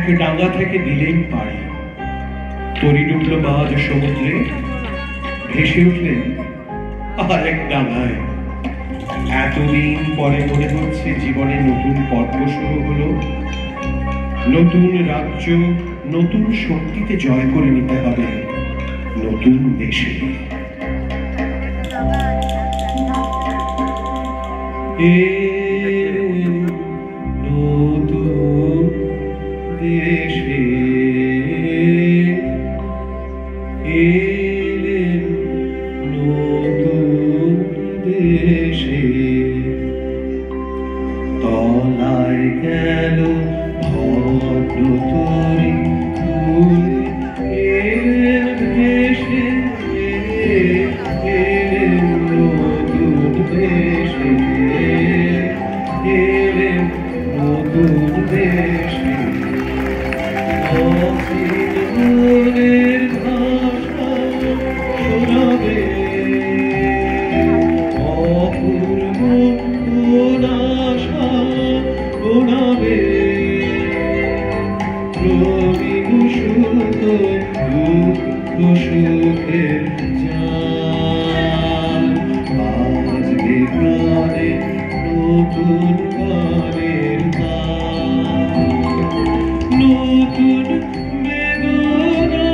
এক ডাঙ্গা থেকে দিলেন পাড়ি, তরি ডুবল বাজ সমুদ্রে, ভেসে উঠলেন আর এক ডাঙ্গায়। এতদিন পরে মনে হচ্ছে জীবনে নতুন পর্ব শুরু হলো, নতুন রাজ্য নতুন শক্তিতে জয় করে নিতে হবে নতুন দেশে। নতুন দেশে এলেন, নতুন দেশে তলায় গেল ভদ্র তরি ফুল, এলেন দেশে এলেন নতুন দেশে এলেন নতুন দেশে। অসীম মনের ভাষা শোনাবে, অপূর্ব আশা শোনাবে, প্রবীণ সুত দুঃখ সুখের জান, বাজবে প্রাণে নতুন গানের গান, নতুন বেদনায়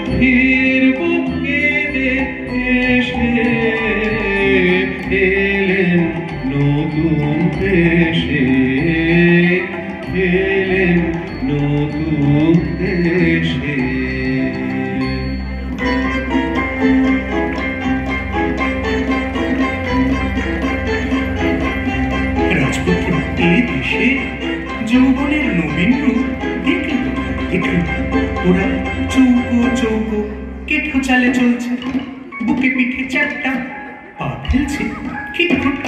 ফিরব কেঁদে এসে, এলেন নতুন দেশে এলেন নতুন দেশে। রাজপুত্র এই দেশে যৌবনের নবীন রূপ দেখলেন, ওরা চৌকো চৌকো কেঠো চালে চলছে, বুকে পিঠে চারটা পা ফেলছে খিটখুট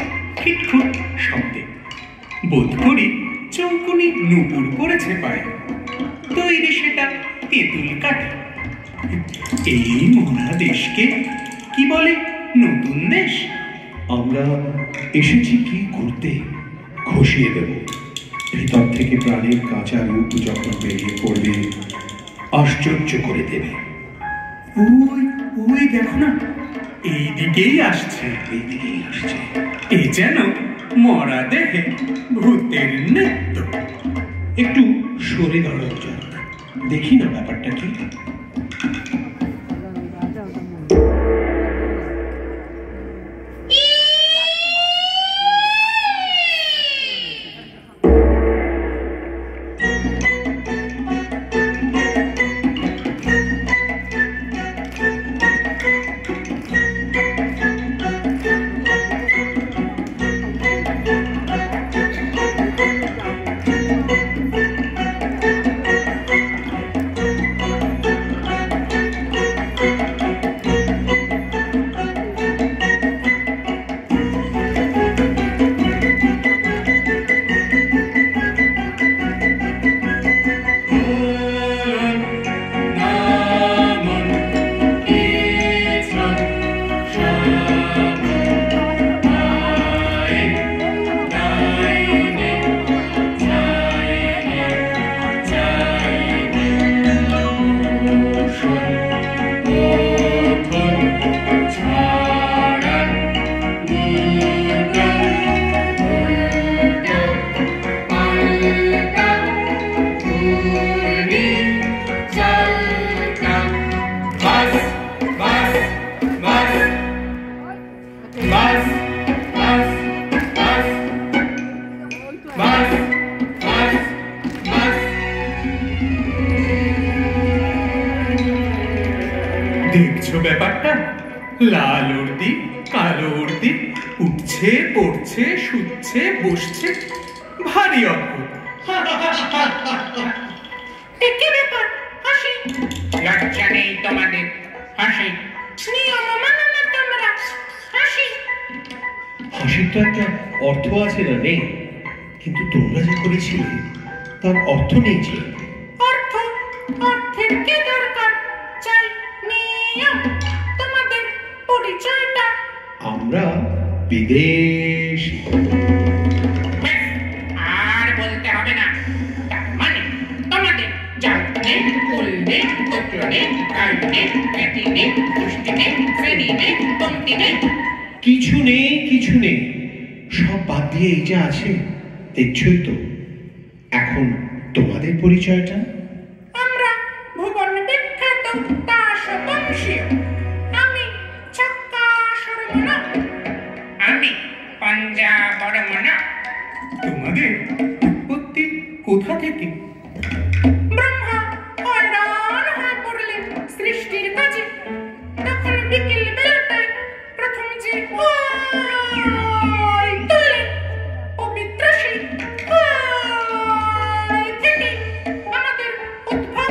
খিটখুট শব্দে। বোধ করি চৌকুনি নুপুর পড়েছে পায়ে, তৈরি সেটা তেঁতুল কাঠে। এই মরা দেশকে কি বলে নতুন দেশ? আমরা এসেছি কি করতে খসিয়ে দেব। ভিতর থেকে প্রাণের কাঁচা রূপ যখন বেরিয়ে পড়বে আশ্চর্য করে দেবে। ওই ওই দেখো না, এইদিকেই আসছে, এইদিকেই আসছে। এ যেন মরা দেহে ভূতের নৃত্য। একটু সরে দাঁড়াও যাক, দেখি না ব্যাপারটা কি। দেখছো ব্যাপারটা? লাল উর্দি কালো উর্দি উঠছে পড়ছে শুচ্ছে বসছে, ভারী অদ্ভুত। কি ব্যাপার? হাসি লজ্জা নেই তোমাদের? হাসি নিয়ম মানো না তোমরা? হাসি হাসির তো একটা অর্থ আছে না? নেই, কিন্তু তোমরা যা করেছিলে তার অর্থ নেই যে। অর্থ? অর্থের কি দরকার? চাই নিয়ম। তোমাদের পরিচয়টা? আমরা বিদেশী। আর বলতে হবে না, পুত্র নেই, কাল নেই, খ্যাতি নেই, পুষ্টি নেই, শ্রেণী নেই, পংক্তি নেই। কিছু নেই, কিছু নেই, সব বাদ দিয়ে এই যা আছে দেখছই তো। এখন তোমাদের পরিচয়টা? আমরা ভুবন বিখ্যাত দাস বংশীয়। আমি ছক্কা সরমনা। আমি পঞ্জা বড়মনা। তোমাদের উৎপত্তি কোথা থেকে? ব্রহ্মা হয়রান হয়ে পড়লেন সৃষ্টির কাজে। তখন বিকেল বেলাটায় প্রথম যে হয় তুললেন পবিত্র সেই হয় থেকে আমাদের উদ্ভব।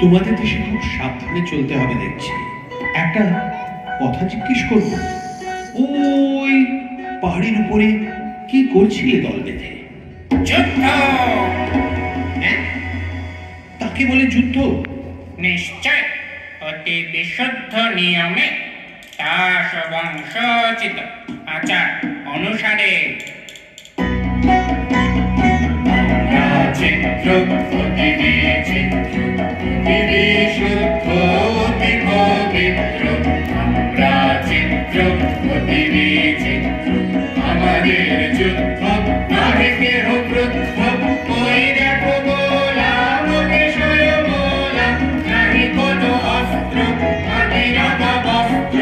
তোমাদের দেশে খুব সাবধানে চলতে হবে দেখছি। একটা কথা জিজ্ঞেস করবো, ওই পাহাড়ের উপরে কি করছিলে দল বেঁধে? যুদ্ধ। তাকে বলে যুদ্ধ? নিশ্চয়, অতি বিশুদ্ধ নিয়মে দাস বংশোচিত আচার অনুসারে। চিত্র অতি বিচিত্র, অতি বিশুদ্ধ, অতি পবিত্র। আমরা চিত্র অতি বিচিত্র, আমাদের যুদ্ধ নাহি কেহ ক্রুদ্ধ। ওই দেখো গোলাম বিষয় গোলাম, নাহি কোনো অস্ত্র, নাহি রাধা বস্ত্র,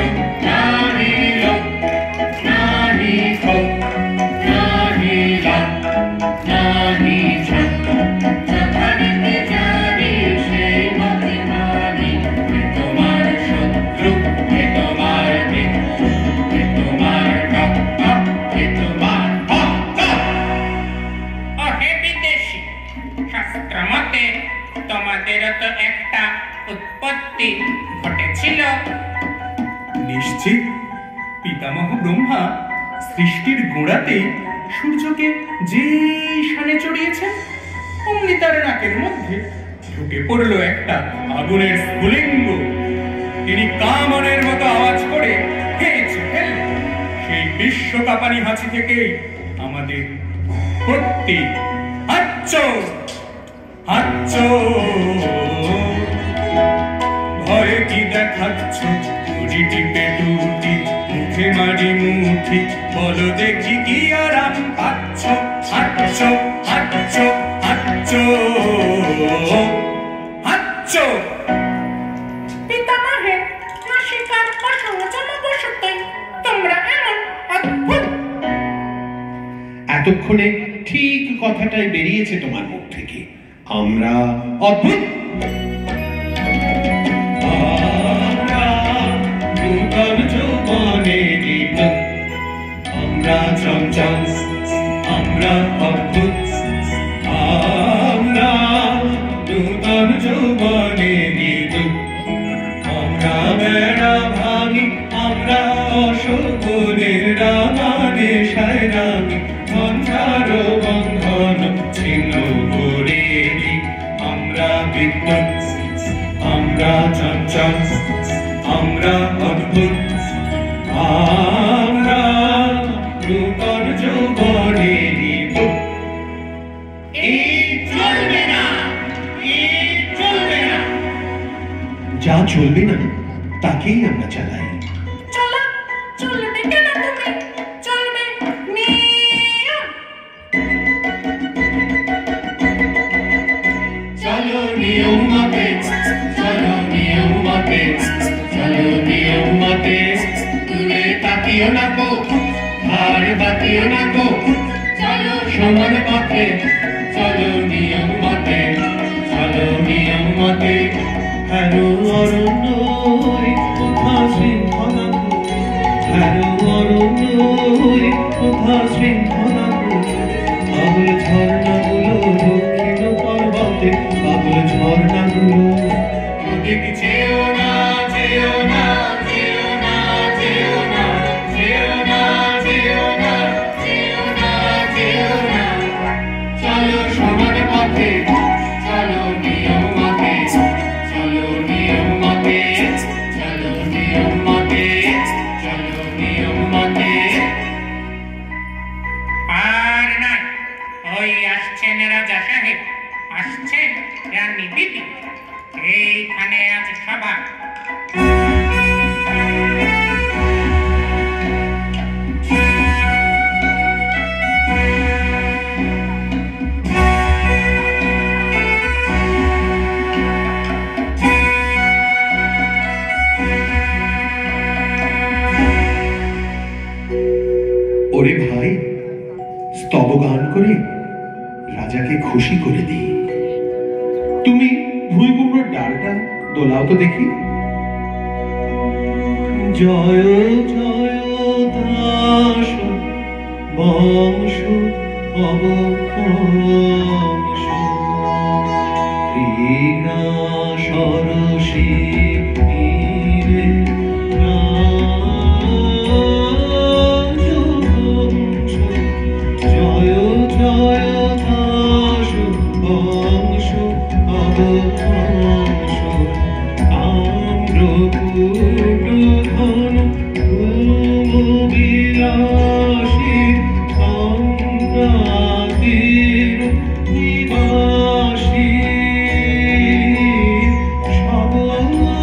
নাহি লোক, নাহি ক্ষোভ, নাহি লাভ, নাহি ঝোঁক। যথারীতি জানি সেই মতে মানি, এ তোমার শত্রু, এ তোমার মিত্র, এ তোমার ভক্ত, এ তোমার ভক্ত। অহে বিদেশী, শাস্ত্র মতে তোমাদেরও তো একটা উৎপত্তি ঘটেছিল। নিশ্চিত পিতামহ ব্রহ্মা সৃষ্টির গোড়াতেই সূর্যকে যে শানে চড়িয়েছেন, অমনি তার নাকের মধ্যে ঢুকে পড়ল একটা আগুনের স্ফুলিঙ্গ। তিনি কামনের মতো আওয়াজ করে হেঁচে ফেললেন। সেই বিশ্বকাপানি হাসি থেকেই আমাদের উৎপত্তি। হাচ্চো হাচ্চো, ভয়ে কি দেখাচ্ছ? টুটি টিপে টুটি, মুখে মারি মুঠি, বলো দেখি কি আরাম পাচ্ছ? হাচ্চো হাচ্চো হাচ্চো হাচ্চো। পিতামহের নাসিকার অসংযম বশতই তোমরা এমন অদ্ভুত। এতক্ষণে ঠিক কথাটাই বেরিয়েছে তোমার মুখ থেকে। আমরা অদ্ভুত। নূতন যৌবনেরই তো আমরা চঞ্চল, আমরা অদ্ভুত। আমরা নূতন যৌবনেরই তো আমরা বেড়া ভাঙি, আমরা অশোভনের রামানে সায়রামি, বন্ধার বন্ধন ছিন্ন করে দিই। আমরা বিদ্যুৎ, আমরা চঞ্চল, আমরা অদ্ভুত। তাকেই আমরা চালাই। চলো, চলবে কেন তুমি? চলবে নিয়ম। চলো নিয়ম মতে, চলো নিয়ম মতে, চলো নিয়ম মতে, দূরে তাকিও না গো, ধার বাতিও না গো, চলো সমান পথে, চলো নিয়ম মতে, চলো নিয়ম মতে। হ্যালো অরণ্য কোথা শৃঙ্খলা গো, হ্যালো অরণ্য কোথা শৃঙ্খলা গো, বাবুল ঝর্ণাগুলো দক্ষিণ পর্বতে, বাবুল ঝর্ণাগুলো। ওদিক যেও না, যেও না, যেও না, যেও না, যেও না, যেও না, যেও না, যেও না, চলো সমান পথে, চলো নিয়ম মতে, চলো নিয়ম মতে, চলো নিয়ম মতে, চলো নিয়ম মতে। আর নয়, ওই আসছেন রাজা সাহেব, আসছেন রানী বিবি, এইখানে আজ সভা। ওরে ভাই, স্তবগান করে রাজাকে খুশি করে দিই। তুমি ভুঁই কুমড়োর ডালটা দোলাও তো দেখি। জয় জয় দাস বংশ অবংশ, ক্রীড়া সরসী নীরে রাজবংশ। জয় জয় দাস বংশ অবংশ, আম্রকূটধন ভূবিলাসী সম্রাতির নিবাসী, সববশ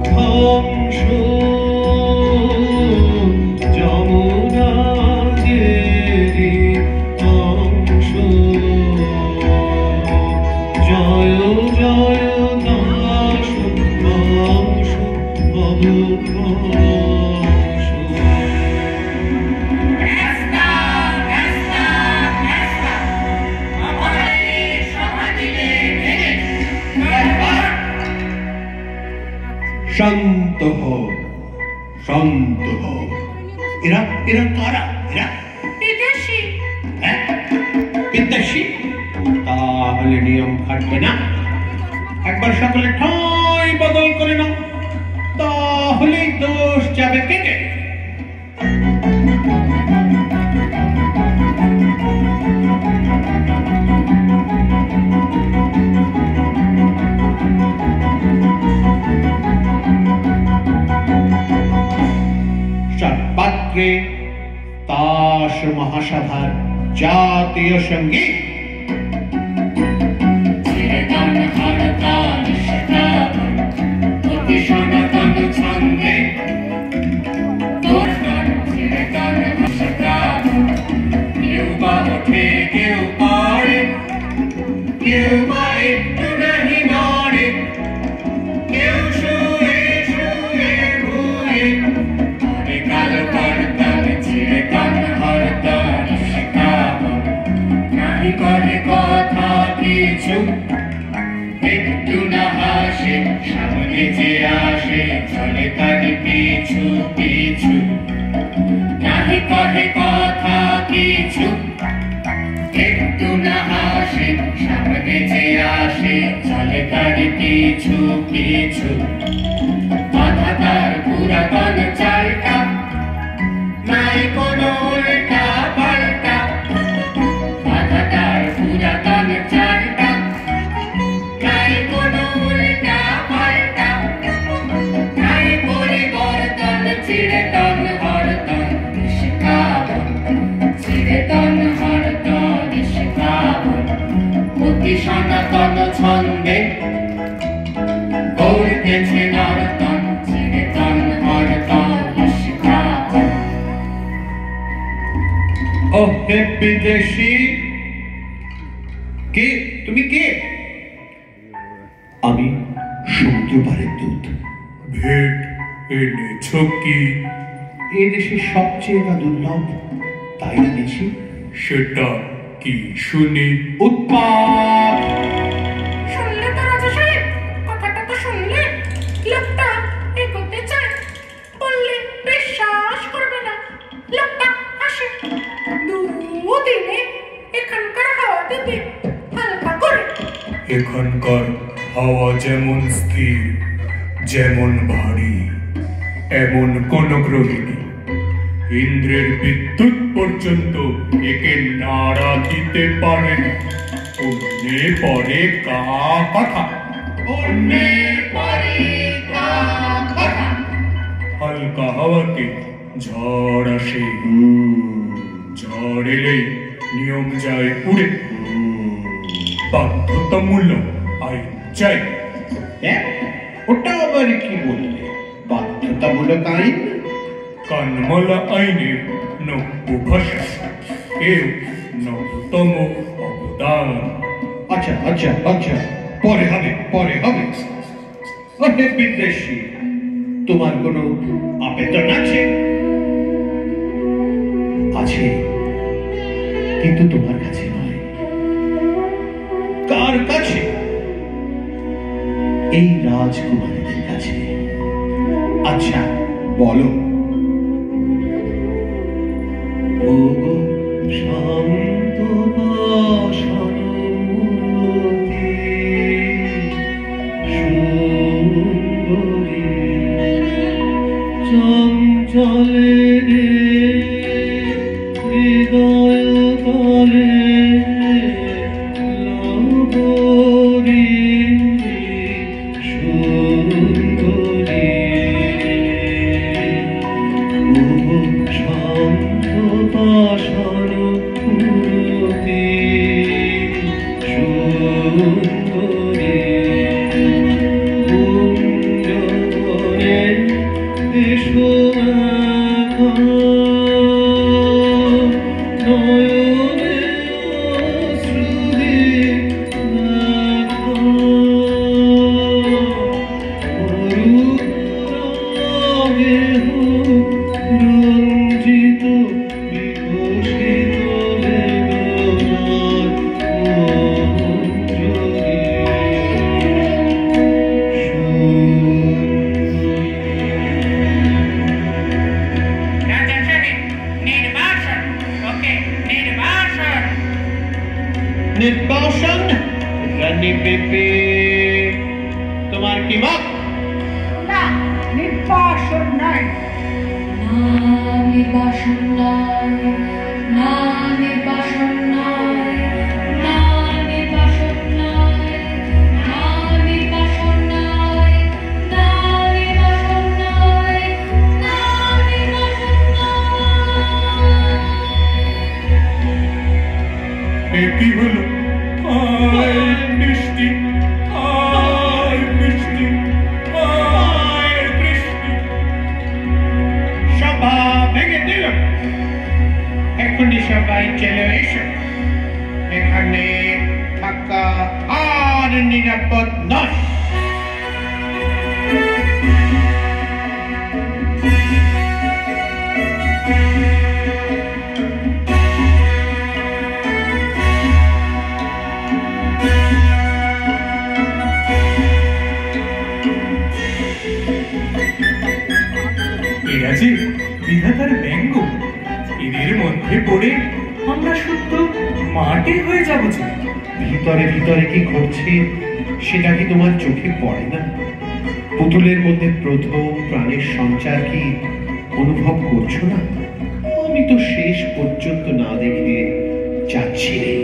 ধ্বংস যমরাজেরই অংশ। জয় জয় দাস বংশ অবংশ। রাস্তা, রাস্তা, রাস্তা, আমাদের সভা দিলে ভেঙে দরবার। শান্ত হও, শান্ত হও। এরা এরা কারা? এরা বিদেশি। হ্যাঁ, বিদ্বেষী। তাহলে নিয়ম খাটবে না। একবার সকলে ঠাঁই বদল করে নাও, তাহলেই দোষ যাবে কেটে। সর্বাগ্রে তাস মহাসভার জাতীয় সঙ্গীত। চিরতন হরতাল সদাবন, অতি সনাতন ছন্দে, তোরতন চিরতন সদাবন। কেউ বা ওঠে, কেউ পড়ে, কেউ বা একটু নাহি নড়ে, কেউ শুয়ে শুয়ে ভুয়ে, করে কালো করতাল চিরতন হরতাল সদাবন। নাহি করে কথা কিছু, একটু না হাসে, সামনে যে আসে চলে তার পিছু পিছু। নাহি কহে কথা কিছু, একটু না হাসে, সামনে যে আসে চলে তার পিছু পিছু। কথা তার পুরাতন চালটা, নাই কোনো উল্টা পাল্টা। কথা তার পুরাতন চালটা, নাই কোনো উল্টা পাল্টা। নাই পরিবর্তন চিরতন হরতন নিষ্কাবন, চিরতন হরতন নিষ্কাবন। অতি সনাতন ছন্দে গৌর গেছে নরতন চিরতন হরতন শিখাতন। ও হে বিদেশি, কে তুমি? কে? আমি সমুদ্র পারের দূত। ভেট এনেছ কি? এ দেশের সবচেয়ে না দুর্লভ, তাই এনেছি। সেটা কি শুনি? উৎপাত! শুনলে তো রাজা সাহেব, কথাটা তো শুনলে? লোকটা এগোতে চায়, বললে বিশ্বাস করবে না। লোকটা আসে, দুদিনে এখানকার হাওয়া দেবে হালকা করে। এখানকার হাওয়া যেমন স্থির, যেমন ভারী, এমন কোন গ্রহিণী ইন্দ্রের বিদ্যুৎ পর্যন্ত একে নাড়া দিতে পারে না। অন্যে পরে কা কথা, অন্যে পরে কা কথা। হালকা হাওয়াতে ঝড় আসে, ঝড় এলেই নিয়ম যায় উড়ে, বাধ্যতামূলক আইন চাই। ওটা আবার কি বললে? বাধ্যতামূলক আইন? কানমালা আইনের নব্য ভাষা, এও নবতম অবদান। আচ্ছা আচ্ছা আচ্ছা, পরে হবে, পরে হবে। ওহে বিদেশি, তোমার কোনো আবেদন আছে? আছে, কিন্তু তোমার কাছে নয়। কার কাছে? এই রাজকুমারীদের কাছে। আচ্ছা বলো। ওগো শান্ত বাসনমূরতি সুন্দরী, চঞ্চলে হৃদয় তলে লবরী সুন্দরী, ওগো শান্ত বাসনমূরতি সুন্দরী, কুঞ্জবনে এসো এখন, নয়নে অশ্রুদি দেখো, অরুণরাগে হোক রঞ্জিত বিকশিত বেদনার মঞ্জরি রাজা সাহেব, নির্বাসন, ওকে নির্বাসন। নির্বাসন? রানী পেপে, তোমার কি মত? না, নির্বাসন নাই। নির্বাসন নয়, না নির্বাসন নয়, না নির্বাসন নয়, না নির্বাসন নয়, না নির্বাসন নয়, না নির্বাসন নয়। এ কি হলো? আয় বৃষ্টি, আয় বৃষ্টি, আয় বৃষ্টি। সভা ভেঙে দিল। এখনই সবাই চলে এসো, এখানে থাকা আর নিরাপদ নয়। এরা যে বিধাতার ব্যঙ্গ, এদের মধ্যে পড়ে আমরা শুদ্ধ মাটি হয়ে যাব যে। ভিতরে ভিতরে কি ঘটছে সেটা কি তোমার চোখে পড়ে না? পুতুলের মধ্যে প্রথম প্রাণের সঞ্চার কি অনুভব করছো না? আমি তো শেষ পর্যন্ত না দেখে যাচ্ছি রে।